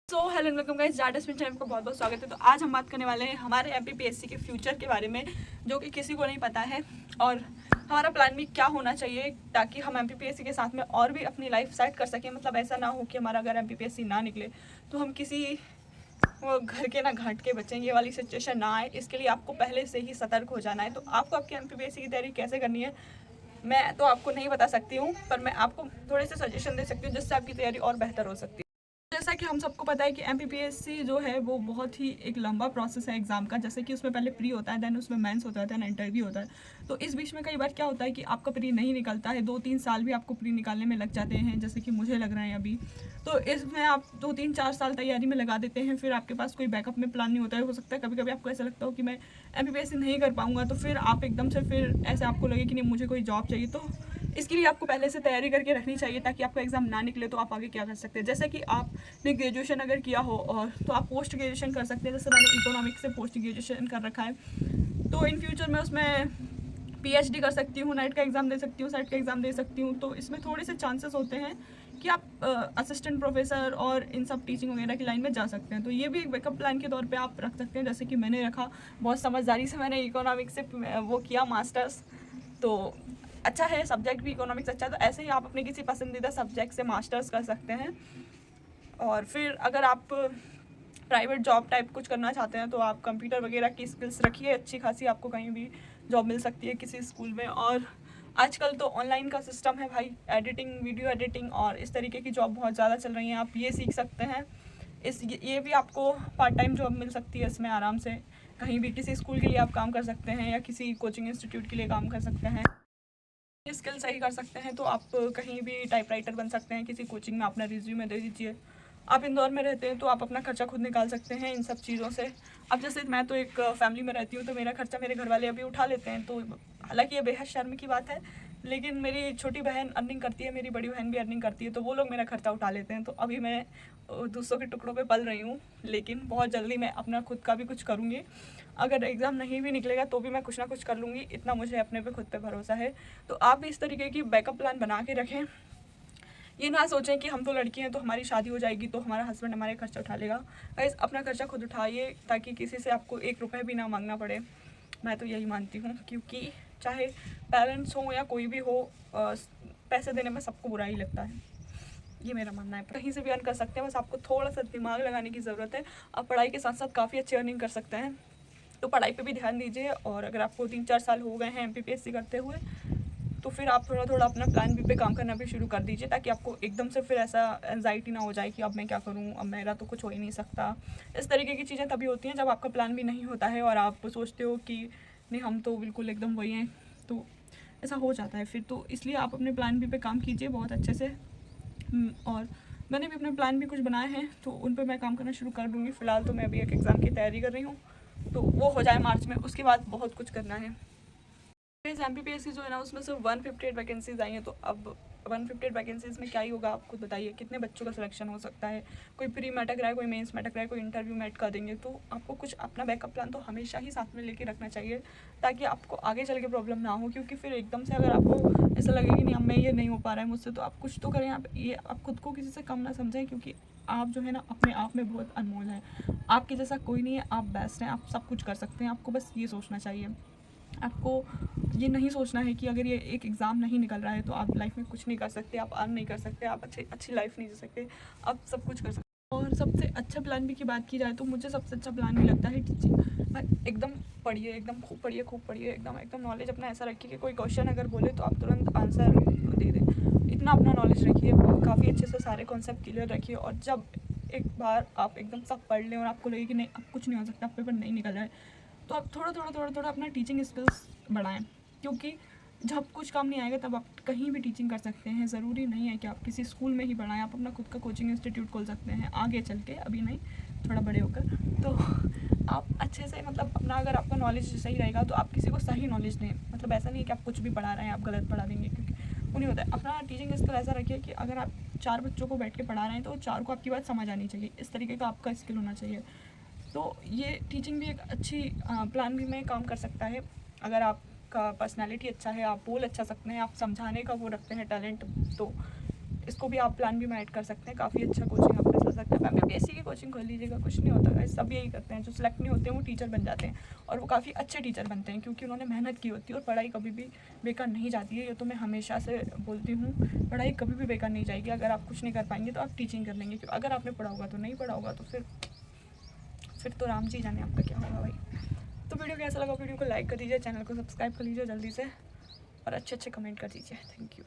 Hello welcome guys, data spin channel को बहुत बहुत स्वागत है। तो आज हम बात करने वाले हैं हमारे एमपीपीएससी के फ्यूचर के बारे में, जो कि किसी को नहीं पता है, और हमारा प्लान भी क्या होना चाहिए ताकि हम एमपीपीएससी के साथ में और भी अपनी लाइफ सेट कर सकें। मतलब ऐसा ना हो कि हमारा अगर एमपीपीएससी ना निकले तो हम किसी वो घर के ना घाट के बचें, ये वाली सिचुएशन ना आए। इसके लिए आपको पहले से ही सतर्क हो जाना है। तो आपको आपकी एमपीपीएससी की तैयारी कैसे करनी है मैं तो आपको नहीं बता सकती हूँ, पर मैं आपको थोड़े से सजेशन दे सकती हूँ जिससे आपकी तैयारी और बेहतर हो सकती है। जैसा कि हम सबको पता है कि एमपीपीएससी जो है वो बहुत ही एक लंबा प्रोसेस है एग्ज़ाम का। जैसे कि उसमें पहले प्री होता है, देन उसमें मेंस होता है, देन इंटरव्यू होता है। तो इस बीच में कई बार क्या होता है कि आपका प्री नहीं निकलता है, 2-3 साल भी आपको प्री निकालने में लग जाते हैं, जैसे कि मुझे लग रहा है अभी। तो इसमें आप 2-3-4 साल तैयारी में लगा देते हैं, फिर आपके पास कोई बैकअप में प्लान नहीं होता है। हो सकता है कभी कभी आपको ऐसा लगता हो कि मैं एमपीपीएससी नहीं कर पाऊँगा, तो फिर आप एकदम से फिर ऐसे आपको लगे कि नहीं मुझे कोई जॉब चाहिए। तो इसके लिए आपको पहले से तैयारी करके रखनी चाहिए ताकि आपका एग्ज़ाम ना निकले तो आप आगे क्या कर सकते हैं। जैसे कि आपने ग्रेजुएशन अगर किया हो और तो आप पोस्ट ग्रेजुएशन कर सकते हैं। जैसे मैंने इकोनॉमिक्स से पोस्ट ग्रेजुएशन कर रखा है, तो इन फ्यूचर में उसमें पीएचडी कर सकती हूँ, नेट का एग्ज़ाम दे सकती हूँ, सेट का एग्ज़ाम दे सकती हूँ। तो इसमें थोड़े से चांसेस होते हैं कि आप असिस्टेंट प्रोफेसर और इन सब टीचिंग वगैरह की लाइन में जा सकते हैं। तो ये भी एक बैकअप प्लान के तौर पे आप रख सकते हैं, जैसे कि मैंने रखा। बहुत समझदारी से मैंने इकोनॉमिक्स से वो किया मास्टर्स, तो अच्छा है, सब्जेक्ट भी इकोनॉमिक्स अच्छा है। तो ऐसे ही आप अपने किसी पसंदीदा सब्जेक्ट से मास्टर्स कर सकते हैं। और फिर अगर आप प्राइवेट जॉब टाइप कुछ करना चाहते हैं तो आप कंप्यूटर वगैरह की स्किल्स रखिए अच्छी खासी, आपको कहीं भी जॉब मिल सकती है किसी स्कूल में। और आजकल तो ऑनलाइन का सिस्टम है भाई, एडिटिंग, वीडियो एडिटिंग और इस तरीके की जॉब बहुत ज़्यादा चल रही हैं, आप ये सीख सकते हैं। ये भी आपको पार्ट टाइम जॉब मिल सकती है इसमें आराम से। कहीं भी किसी स्कूल के लिए आप काम कर सकते हैं या किसी कोचिंग इंस्टीट्यूट के लिए काम कर सकते हैं। स्किल सही कर सकते हैं तो आप कहीं भी टाइपराइटर बन सकते हैं। किसी कोचिंग में अपना रिज्यूमे दे दीजिए। आप इंदौर में रहते हैं तो आप अपना खर्चा खुद निकाल सकते हैं इन सब चीज़ों से। अब जैसे मैं तो एक फैमिली में रहती हूँ, तो मेरा खर्चा मेरे घर वाले अभी उठा लेते हैं। तो हालांकि ये बेहद शर्म की बात है, लेकिन मेरी छोटी बहन अर्निंग करती है, मेरी बड़ी बहन भी अर्निंग करती है, तो वो लोग मेरा खर्चा उठा लेते हैं। तो अभी मैं दूसरों के टुकड़ों पे पल रही हूँ, लेकिन बहुत जल्दी मैं अपना खुद का भी कुछ करूँगी। अगर एग्ज़ाम नहीं भी निकलेगा तो भी मैं कुछ ना कुछ कर लूँगी, इतना मुझे अपने पे खुद पे भरोसा है। तो आप भी इस तरीके की बैकअप प्लान बना के रखें। ये ना सोचें कि हम तो लड़की हैं तो हमारी शादी हो जाएगी तो हमारा हस्बैंड हमारे खर्चा उठा लेगा। गाइस, अपना खर्चा खुद उठाइए ताकि किसी से आपको 1 रुपये भी ना मांगना पड़े। मैं तो यही मानती हूँ, क्योंकि चाहे पेरेंट्स हो या कोई भी हो, पैसे देने में सबको बुरा ही लगता है। ये मेरा मानना है। कहीं से भी अर्न कर सकते हैं, बस आपको थोड़ा सा दिमाग लगाने की ज़रूरत है। आप पढ़ाई के साथ साथ काफ़ी अच्छी अर्निंग कर सकते हैं, तो पढ़ाई पे भी ध्यान दीजिए। और अगर आपको 3-4 साल हो गए हैं एमपीपीएससी करते हुए, तो फिर आप थोड़ा थोड़ा अपना प्लान बी पे काम करना भी शुरू कर दीजिए, ताकि आपको एकदम से फिर ऐसा एंजाइटी ना हो जाए कि अब मैं क्या करूं, अब मेरा तो कुछ हो ही नहीं सकता। इस तरीके की चीज़ें तभी होती हैं जब आपका प्लान भी नहीं होता है और आप सोचते हो कि नहीं हम तो बिल्कुल एकदम वही हैं, तो ऐसा हो जाता है फिर। तो इसलिए आप अपने प्लान बी पे काम कीजिए बहुत अच्छे से। और मैंने भी अपने प्लान भी कुछ बनाए हैं, तो उन पर मैं काम करना शुरू कर दूँगी। फ़िलहाल तो मैं अभी एक एग्ज़ाम की तैयारी कर रही हूँ, तो वो हो जाए मार्च में, उसके बाद बहुत कुछ करना है। इस एमपीपीएससी जो है ना, उसमें सिर्फ 158 वैकेंसीज आई हैं। तो अब 158 वैकेंसीज में क्या ही होगा, आप खुद बताइए कितने बच्चों का सिलेक्शन हो सकता है। कोई प्री में अटक रहा है, कोई मेंस में अटक रहा है, कोई इंटरव्यू में अटका देंगे। तो आपको कुछ अपना बैकअप प्लान तो हमेशा ही साथ में लेके रखना चाहिए, ताकि आपको आगे चल के प्रॉब्लम ना हो। क्योंकि फिर एकदम से अगर आपको ऐसा लगे कि नहीं अब मैं ये नहीं हो पा रहा है मुझसे, तो आप कुछ तो करें। आप खुद को किसी से कम ना समझें, क्योंकि आप जो है ना अपने आप में बहुत अनमोल हैं। आपके जैसा कोई नहीं है, आप बेस्ट हैं, आप सब कुछ कर सकते हैं। आपको बस ये सोचना चाहिए। आपको ये नहीं सोचना है कि अगर ये एक एग्ज़ाम नहीं निकल रहा है तो आप लाइफ में कुछ नहीं कर सकते, आप अर्न नहीं कर सकते, आप अच्छी लाइफ नहीं जी सकते। आप सब कुछ कर सकते। और सबसे अच्छा प्लान भी की बात की जाए तो मुझे सबसे अच्छा प्लान भी लगता है टीचिंग। एकदम पढ़िए, एकदम खूब पढ़िए, खूब पढ़िए, एकदम एकदम नॉलेज अपना ऐसा रखिए कि कोई क्वेश्चन अगर बोले तो आप तुरंत आंसर दे दें। इतना अपना नॉलेज रखिए, काफ़ी अच्छे से सारे कॉन्सेप्ट क्लियर रखिए। और जब एक बार आप एकदम सब पढ़ लें और आपको लगे कि नहीं अब कुछ नहीं हो सकता, पेपर नहीं निकल रहा है, तो आप थोड़ा अपना टीचिंग स्किल्स बढ़ाएं। क्योंकि जब कुछ काम नहीं आएगा तब आप कहीं भी टीचिंग कर सकते हैं। ज़रूरी नहीं है कि आप किसी स्कूल में ही पढ़ाएं, आप अपना खुद का कोचिंग इंस्टीट्यूट खोल सकते हैं आगे चल के, अभी नहीं, थोड़ा बड़े होकर। तो आप अच्छे से, मतलब अपना अगर आपका नॉलेज सही रहेगा तो आप किसी को सही नॉलेज दें। मतलब ऐसा नहीं है कि आप कुछ भी पढ़ा रहे हैं आप गलत पढ़ा देंगे, क्योंकि वो नहीं होता है। अपना टीचिंग स्किल ऐसा रखिए कि अगर आप 4 बच्चों को बैठ के पढ़ा रहे हैं तो 4 को आपकी बात समझ आनी चाहिए। इस तरीके का आपका स्किल होना चाहिए। तो ये टीचिंग भी एक अच्छी प्लान भी में काम कर सकता है। अगर आपका पर्सनालिटी अच्छा है, आप बोल अच्छा सकते हैं, आप समझाने का वो रखते हैं टैलेंट, तो इसको भी आप प्लान भी में ऐड कर सकते हैं। काफ़ी अच्छा कोचिंग अपने साथ सकते हैं। MPPSC की कोचिंग खोल लीजिएगा, कुछ नहीं होता गाइस, सब यही करते हैं। जो सिलेक्ट नहीं होते हैं वो टीचर बन जाते हैं, और वो काफ़ी अच्छे टीचर बनते हैं क्योंकि उन्होंने मेहनत की होती है। और पढ़ाई कभी भी बेकार नहीं जाती है, ये तो मैं हमेशा से बोलती हूँ। पढ़ाई कभी भी बेकार नहीं जाएगी। अगर आप कुछ नहीं कर पाएंगे तो आप टीचिंग कर लेंगे, क्योंकि अगर आपने पढ़ा होगा तो नहीं पढ़ा होगा तो फिर तो राम जी जाने आपका क्या होगा भाई। तो वीडियो कैसा लगा, वीडियो को लाइक कर दीजिए, चैनल को सब्सक्राइब कर लीजिए जल्दी से, और अच्छे कमेंट कर दीजिए। Thank you.